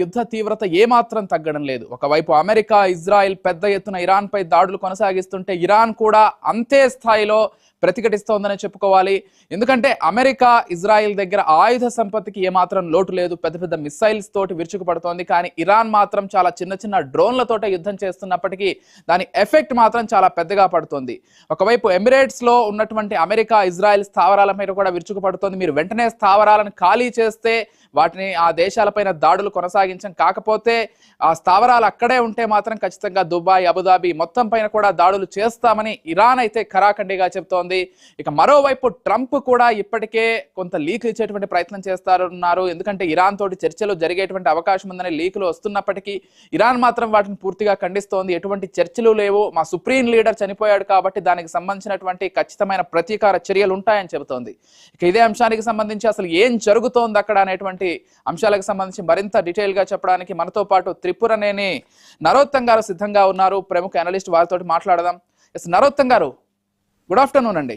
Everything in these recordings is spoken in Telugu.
యుద్ధ తీవ్రత ఏమాత్రం తగ్గడం లేదు. ఒకవైపు అమెరికా, ఇజ్రాయెల్ పెద్ద ఎత్తున ఇరాన్ పై దాడులు కొనసాగిస్తుంటే ఇరాన్ కూడా అంతే స్థాయిలో ప్రతిఘటిస్తోందని చెప్పుకోవాలి. ఎందుకంటే అమెరికా, ఇజ్రాయెల్ దగ్గర ఆయుధ సంపత్తికి ఏమాత్రం లోటు లేదు. పెద్ద పెద్ద మిసైల్స్ తోటి విరుచుకుపడుతోంది. కానీ ఇరాన్ మాత్రం చాలా చిన్న చిన్న డ్రోన్లతోటే యుద్ధం చేస్తున్నప్పటికీ దాని ఎఫెక్ట్ మాత్రం చాలా పెద్దగా పడుతుంది. ఒకవైపు ఎమిరేట్స్ లో ఉన్నటువంటి అమెరికా, ఇజ్రాయెల్ స్థావరాల మీద కూడా విరుచుకుపడుతోంది. మీరు వెంటనే స్థావరాలను ఖాళీ చేస్తే వాటిని ఆ దేశాలపైన దాడులు కొనసాగించం, కాకపోతే ఆ స్థావరాలు అక్కడే ఉంటే మాత్రం ఖచ్చితంగా దుబాయ్, అబుదాబి మొత్తం పైన కూడా దాడులు చేస్తామని ఇరాన్ అయితే ఖరాఖండిగా చెప్తోంది. ఇక మరోవైపు ట్రంప్ కూడా ఇప్పటికే కొంత లీకులు ఇచ్చేటువంటి ప్రయత్నం చేస్తున్నారు. ఎందుకంటే ఇరాన్ తోటి చర్చలు జరిగేటువంటి అవకాశం ఉందని లీకులు వస్తున్నప్పటికీ ఇరాన్ మాత్రం వాటిని పూర్తిగా ఖండిస్తోంది. ఎటువంటి చర్చలు లేవు, మా సుప్రీం లీడర్ చనిపోయాడు కాబట్టి దానికి సంబంధించినటువంటి ఖచ్చితమైన ప్రతీకార చర్యలు ఉంటాయని చెబుతోంది. ఇక ఇదే అంశానికి సంబంధించి అసలు ఏం జరుగుతోంది అక్కడ అనేటువంటి అంశాలకు సంబంధించి మరింత డీటెయిల్ గా చెప్పడానికి మనతో పాటు త్రిపురనేని నరోత్తం గారు సిద్ధంగా ఉన్నారు. ప్రముఖ అనలిస్ట్, వారితో మాట్లాడదాం. ఎస్ నరోత్తం గారు, గుడ్ ఆఫ్టర్నూన్ అండి.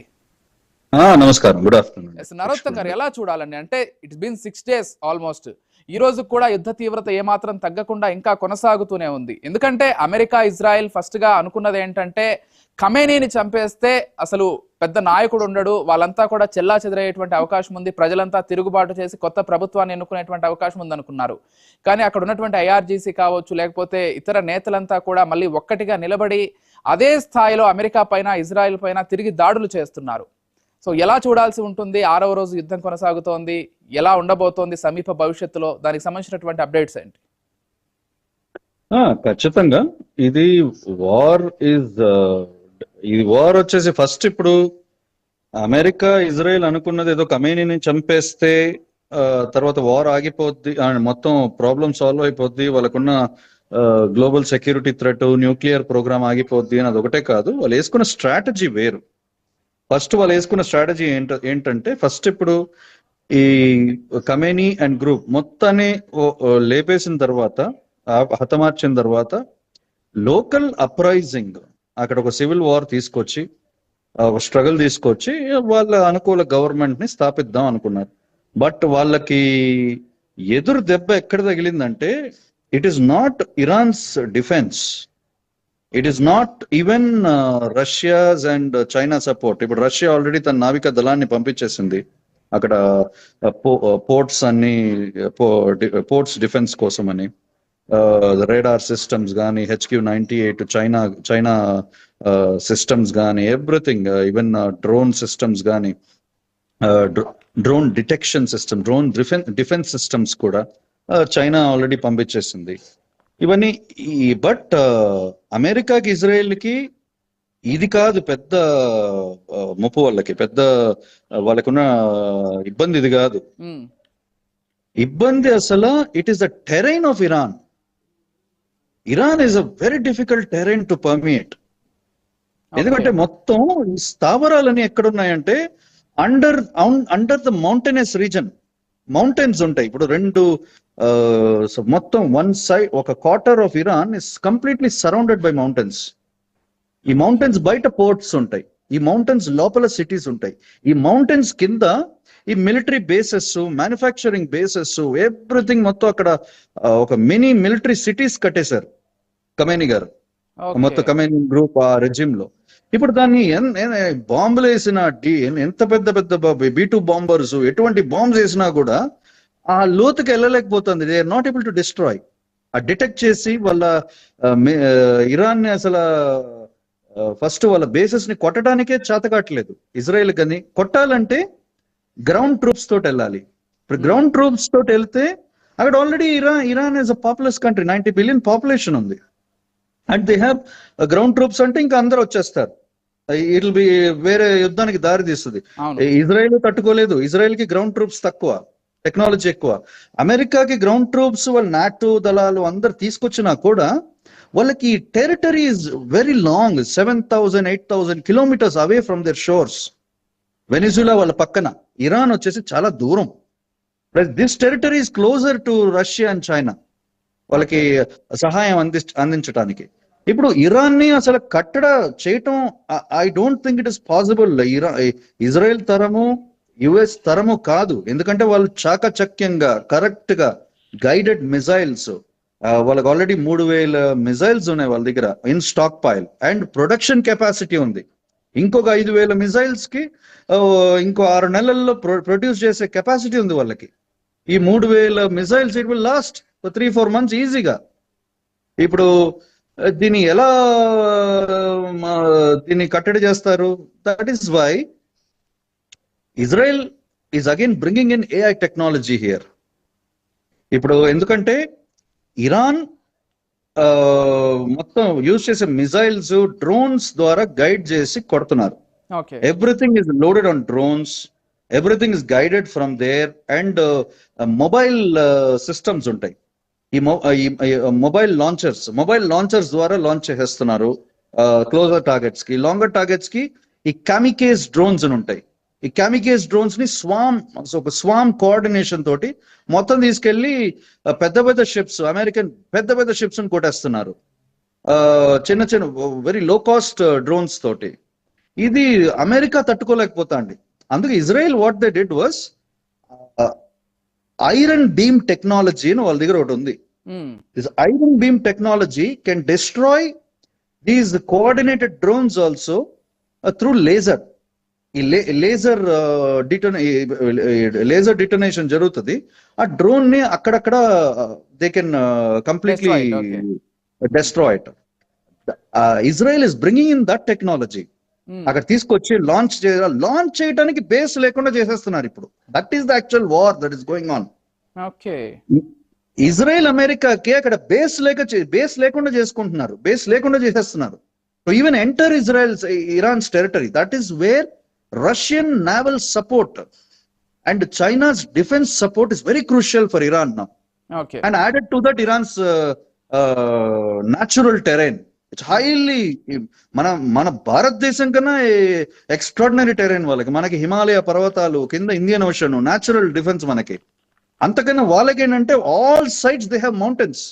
నమస్కారం, గుడ్ ఆఫ్టర్నూన్. ఎస్ నరోత్తం గారు, ఎలా చూడాలండి? అంటే ఇట్స్ బీన్ 6 days ఆల్మోస్ట్. ఈ రోజు కూడా యుద్ధ తీవ్రత ఏమాత్రం తగ్గకుండా ఇంకా కొనసాగుతూనే ఉంది. ఎందుకంటే అమెరికా, ఇజ్రాయెల్ ఫస్ట్ గా అనుకున్నది ఏంటంటే ఖమేనీని చంపేస్తే అసలు పెద్ద నాయకుడు ఉండడు, వాళ్ళంతా కూడా చెల్లా చెదరయ్యేటువంటి అవకాశం ఉంది, ప్రజలంతా తిరుగుబాటు చేసి కొత్త ప్రభుత్వాన్ని ఎన్నుకునేటువంటి అవకాశం ఉంది అనుకున్నారు. కానీ అక్కడ ఉన్నటువంటి ఐఆర్జీసీ కావచ్చు, లేకపోతే ఇతర నేతలంతా కూడా మళ్ళీ ఒక్కటిగా నిలబడి అదే స్థాయిలో అమెరికా పైన, ఇజ్రాయెల్ పైన తిరిగి దాడులు చేస్తున్నారు. సో ఎలా చూడాల్సి ఉంటుంది? 6వ రోజు యుద్ధం కొనసాగుతోంది, ఎలా ఉండబోతోంది సమీప భవిష్యత్తులో? దానికి సంబంధించినటువంటి అప్డేట్స్ ఏంటి? ఖచ్చితంగా ఇది వార్ వచ్చేసి ఫస్ట్ ఇప్పుడు అమెరికా, ఇజ్రాయెల్ అనుకున్నది ఏదో ఖమేనీని చంపేస్తే తర్వాత వార్ ఆగిపోద్ది, మొత్తం ప్రాబ్లం సాల్వ్ అయిపోద్ది, వాళ్ళకున్న global security threat, nuclear programme ఆగిపోద్ది అని అదొకటే కాదు. వాళ్ళు వేసుకున్న స్ట్రాటజీ వేరు. ఫస్ట్ వాళ్ళు వేసుకున్న స్ట్రాటజీ ఏంటంటే ఫస్ట్ ఇప్పుడు ఈ ఖమేనీ అండ్ గ్రూప్ మొత్తాన్ని లేపేసిన తర్వాత, హతమార్చిన తర్వాత లోకల్ అప్రైజింగ్, అక్కడ ఒక సివిల్ వార్ తీసుకొచ్చి, స్ట్రగుల్ తీసుకొచ్చి వాళ్ళ అనుకూల గవర్నమెంట్ ని స్థాపిద్దాం అనుకున్నారు. బట్ వాళ్ళకి ఎదురు దెబ్బ ఎక్కడ తగిలిందంటే it is not Iran's defence, it is not even Russia's and China support. ఇప్పుడు రష్యా ఆల్రెడీ తన నావికా దళాన్ని పంపించేసింది అక్కడ పోర్ట్స్ అన్ని, పోర్ట్స్ డిఫెన్స్ కోసం అని. రేడార్ సిస్టమ్స్ కానీ, HQ-98 చైనా సిస్టమ్స్ కానీ, ఎవ్రీథింగ్, ఈవెన్ డ్రోన్ సిస్టమ్స్ కానీ, drone detection system, drone defence systems కూడా చైనా ఆల్రెడీ పంపించేసింది ఇవన్నీ. బట్ అమెరికాకి, ఇజ్రాయెల్కి ఇది కాదు పెద్ద ముప్పు, వాళ్ళకున్న ఇబ్బంది ఇది కాదు. ఇబ్బంది అసలు it is the terrain of Iran. Iran is a very difficult terrain to permeate. ఎందుకంటే మొత్తం ఈ స్థావరాలని ఎక్కడున్నాయంటే under the mountainous region. Mountains ఉంటాయి. ఇప్పుడు మొత్తం వన్ సైడ్, ఒక quarter of Iran is completely surrounded by mountains. ఈ మౌంటైన్స్ బయట పోర్ట్స్ ఉంటాయి, ఈ మౌంటైన్స్ లోపల సిటీస్ ఉంటాయి, ఈ మౌంటైన్స్ కింద ఈ military bases, manufacturing bases, everything మొత్తం అక్కడ ఒక మినీ మిలిటరీ సిటీస్ కట్టేశారు ఖమేనీ గారు, మొత్తం ఖమేనీ గ్రూప్ ఆ రెజిమ్ లో. ఇప్పుడు దాన్ని బాంబులు వేసిన, ఎంత పెద్ద పెద్ద B-2 బాంబర్స్, ఎటువంటి బాంబ్స్ వేసినా కూడా ఆ లోతుకి వెళ్ళలేకపోతుంది. They are not able to destroy. ఆ డిటెక్ట్ చేసి వాళ్ళ ఇరాన్ ని అసలు ఫస్ట్ వాళ్ళ బేసెస్ ని కొట్టడానికే చేతకాట్లేదు ఇజ్రాయెల్. కానీ కొట్టాలంటే గ్రౌండ్ ట్రూప్స్ తోటి వెళ్ళాలి. ఇప్పుడు గ్రౌండ్ ట్రూప్స్ తోటి వెళ్తే అక్కడ already Iran is a populous country, 90 billion population ఉంది. And they have ground troops అంటే ఇంకా అందరూ వచ్చేస్తారు. ఇట్ విల్ బి వేరే యుద్ధానికి దారి తీస్తుంది. ఇజ్రాయెల్ తట్టుకోలేదు. ఇజ్రాయెల్ కి గ్రౌండ్ ట్రూప్స్ తక్కువ, టెక్నాలజీ ఎక్కువ. అమెరికాకి గ్రౌండ్ ట్రూప్స్, వాళ్ళ నాటో దళాలు అందరు తీసుకొచ్చినా కూడా వాళ్ళకి territory is very long, 7,000 8,000 kilometers away from their shores. Venezuela వాళ్ళ పక్కన, ఇరాన్ వచ్చేసి చాలా దూరం. This territory is closer to Russia and China, వాళ్ళకి సహాయం అందించడానికి. ఇప్పుడు ఇరాన్ ని అసలు చేయటం I don't think it is possible. Israel తరము, యుఎస్ తరము కాదు. ఎందుకంటే వాళ్ళు చాకచక్యంగా, కరెక్ట్ గా గైడెడ్ మిజైల్స్, వాళ్ళకి ఆల్రెడీ 3,000 మిజైల్స్ ఉన్నాయి వాళ్ళ దగ్గర in stockpile, and production capacity ఉంది. ఇంకొక 5,000 మిజైల్స్ కి ఇంకో 6 నెలల్లో ప్రొడ్యూస్ చేసే కెపాసిటీ ఉంది వాళ్ళకి. ఈ 3,000 missiles it will last 3-4 months ఈజీగా. ఇప్పుడు దీన్ని ఎలా దీన్ని కట్టడి చేస్తారు? That is why Israel is again bringing in AI technology here. ఇప్పుడు ఎందుకంటే ఇరాన్ మొత్తం యూజ్ చేసే మిజైల్స్ డ్రోన్స్ ద్వారా గైడ్ చేసి కొడుతున్నారు. Everything is loaded on drones, everything is guided from there, and mobile systems ఉంటాయి. ఈ మొబైల్ లాంచర్స్ ద్వారా లాంచ్ చేసేస్తున్నారు క్లోజర్ టార్గెట్స్ కి. లాంగర్ టార్గెట్స్ కి ఈ కామికేజ్ డ్రోన్స్ అని ఉంటాయి. ఈ కామికేజ్ డ్రోన్స్ ని ఒక స్వామ్ కోఆర్డినేషన్ తోటి మొత్తం తీసుకెళ్లి పెద్ద పెద్ద షిప్స్, అమెరికన్ పెద్ద పెద్ద షిప్స్ ని కొట్టేస్తున్నారు చిన్న చిన్న వెరీ లో కాస్ట్ డ్రోన్స్ తోటి. ఇది అమెరికా తట్టుకోలేకపోతా అండి. అందుకే Israel what they did was iron beam technology అని వాళ్ళ దగ్గర ఒకటి ఉంది. This iron beam technology can destroy these coordinated drones also through laser. ఈ లేజర్ డిటోనేషన్ జరుగుతుంది. ఆ డ్రోన్ ని అక్కడక్కడ they can completely destroy it. Israel is bringing in that technology. అక్కడ తీసుకొచ్చి లాంచ్ చేయడానికి బేస్ లేకుండా చేసేస్తున్నారు ఇప్పుడు. That is the actual war that is going on. Israel అమెరికాకి అక్కడ బేస్ లేకుండా చేసుకుంటున్నారు, బేస్ లేకుండా చేసేస్తున్నారు. Even enter Iran's territory. That is where Russian naval support and China's defense support is very crucial for Iran now. And added to that, Iran's natural terrain. It's highly మన భారతదేశం కన్నా ఎక్స్ట్రాడినరీ టెరైన్ వాళ్ళకి. మనకి హిమాలయ పర్వతాలు, కింద ఇండియన్ ఓషన్, న్యాచురల్ డిఫెన్స్ మనకి. అంతకన్నా వాళ్ళకి ఏంటంటే all sides they have mountains.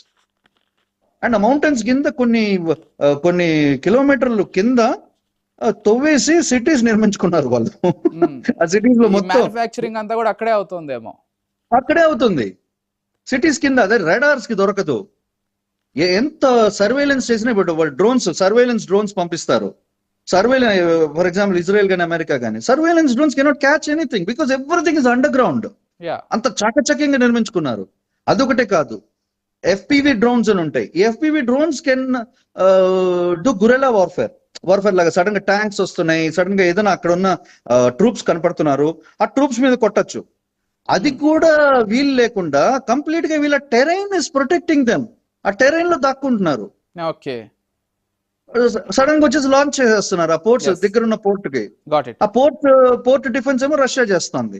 And ఆ మౌంటైన్స్ కింద కొన్ని కిలోమీటర్లు కింద తవ్వేసి సిటీస్ నిర్మించుకున్నారు వాళ్ళు. ఆ సిటీస్ లో మొత్తం మ్యానుఫ్యాక్చరింగ్ అంతా కూడా అక్కడే అవుతుందేమో. అక్కడే అవుతుంది సిటీస్ కింద. అదే రాడార్స్ కి దొరకదు. ఎంత సర్వేలెన్స్ చేసినా ఇప్పుడు వాళ్ళు సర్వేలెన్స్ డ్రోన్స్ పంపిస్తారు. ఫర్ ఎగ్జాంపుల్ ఇజ్రాయెల్ కానీ అమెరికా కానీ surveillance drones cannot catch anything because everything is under ground. అంత చాకచక్యంగా నిర్మించుకున్నారు. అదొకటే కాదు, FPV డ్రోన్స్ అని ఉంటాయి. ఈ FPV drones can do guerrilla warfare లాగా. సడన్ గా ట్యాంక్స్ వస్తున్నాయి, సడన్ గా ఏదైనా అక్కడ ఉన్న ట్రూప్స్ కనపడుతున్నారు, ఆ ట్రూప్స్ మీద కొట్టచ్చు. అది కూడా వీలు లేకుండా కంప్లీట్ గా వీళ్ళ టెరైన్ ఇస్ ప్రొటెక్టింగ్ దెమ్. ఆ టెరైన్ లో దాక్కుంటున్నారు. సడన్ గా వచ్చేసి లాంచ్ చేసేస్తున్నారు ఆ పోర్ట్స్ దగ్గర ఉన్న పోర్ట్ కి. ఆ పోర్ట్ డిఫెన్స్ ఏమో రష్యా చేస్తుంది.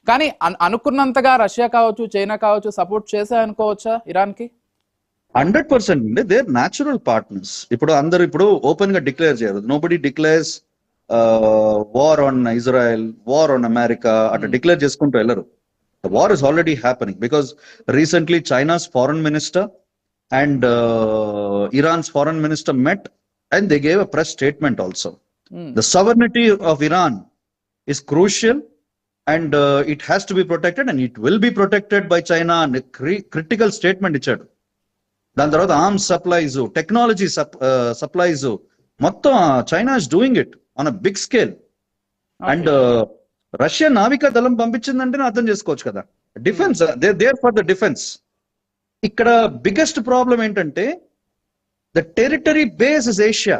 కానీ అనుకున్నంతగా రష్యా కావచ్చు, చైనా కావచ్చు సపోర్ట్ చేశాయనుకోవచ్చా ఇరాన్ కి? 100% అండి. They are natural partners. ఇప్పుడు అందరు ఓపెన్ గా డిక్లేర్ చేయరు. Nobody declares war on Israel, war on America అట్లా డిక్లేర్ చేసుకుంటూ వెళ్ళరు. The war is already happening because recently China's foreign minister and Iran's foreign minister met and they gave a press statement also. The sovereignty of Iran is crucial and it has to be protected and it will be protected by China and a critical statement ichadu. దాని తర్వాత ఆర్మ్స్ సప్లైస్, టెక్నాలజీ సప్లైస్ మొత్తం China is doing it on a big scale. And Russia నావికా దళం పంపించిందంటే అర్థం చేసుకోవచ్చు కదా. Defence, there for the defence. ఇక్కడ బిగ్గెస్ట్ ప్రాబ్లం ఏంటంటే the territory base is Asia.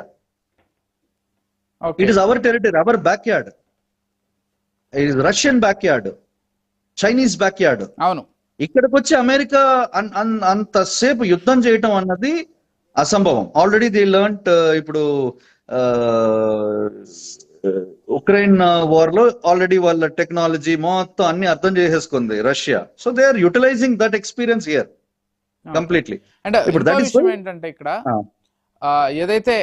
It is our territory, our back yard. It is Russian back yard, Chinese back yard. అవును. ఇక్కడికి వచ్చి అమెరికా అంతసేపు యుద్ధం చేయటం అన్నది అసంభవం. Already they learnt. ఇప్పుడు ఉక్రెయిన్ వార్ లో ఆల్రెడీ వాళ్ళ టెక్నాలజీ మొత్తం అన్ని అర్థం చేసేసుకుంది Russia. So they are utilizing that experience here completely. And ఇప్పుడు ఏంటంటే ఇక్కడ ఏదైతే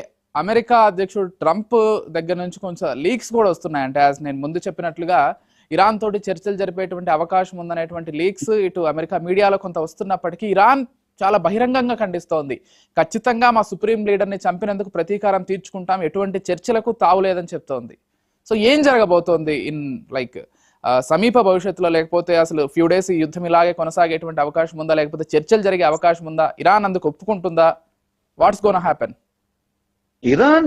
అమెరికా అధ్యక్షుడు ట్రంప్ దగ్గర నుంచి కొంచెం లీక్స్ కూడా వస్తున్నాయి. అంటే యాజ్ నేను ముందు చెప్పినట్లుగా ఇరాన్ తోటి చర్చలు జరిపేటువంటి అవకాశం ఉందనేటువంటి లీక్స్ ఇటు అమెరికా మీడియాలో కొంత వస్తున్నప్పటికీ ఇరాన్ చాలా బహిరంగంగా ఖండిస్తోంది. ఖచ్చితంగా మా సుప్రీం లీడర్ని చంపినందుకు ప్రతీకారం తీర్చుకుంటాం, ఎటువంటి చర్చలకు తావులేదని చెప్తోంది. సో ఏం జరగబోతోంది ఇన్ లైక్ సమీప భవిష్యత్తులో లేకపోతే అసలు ఫ్యూ డేస్ ఈ యుద్ధం ఇలాగే కొనసాగేటువంటి అవకాశం ఉందా, లేకపోతే చర్చలు జరిగే అవకాశం ఉందా, ఇరాన్ అందుకు ఒప్పుకుంటుందా, వాట్స్ గోనా హ్యాపెన్? ఇరాన్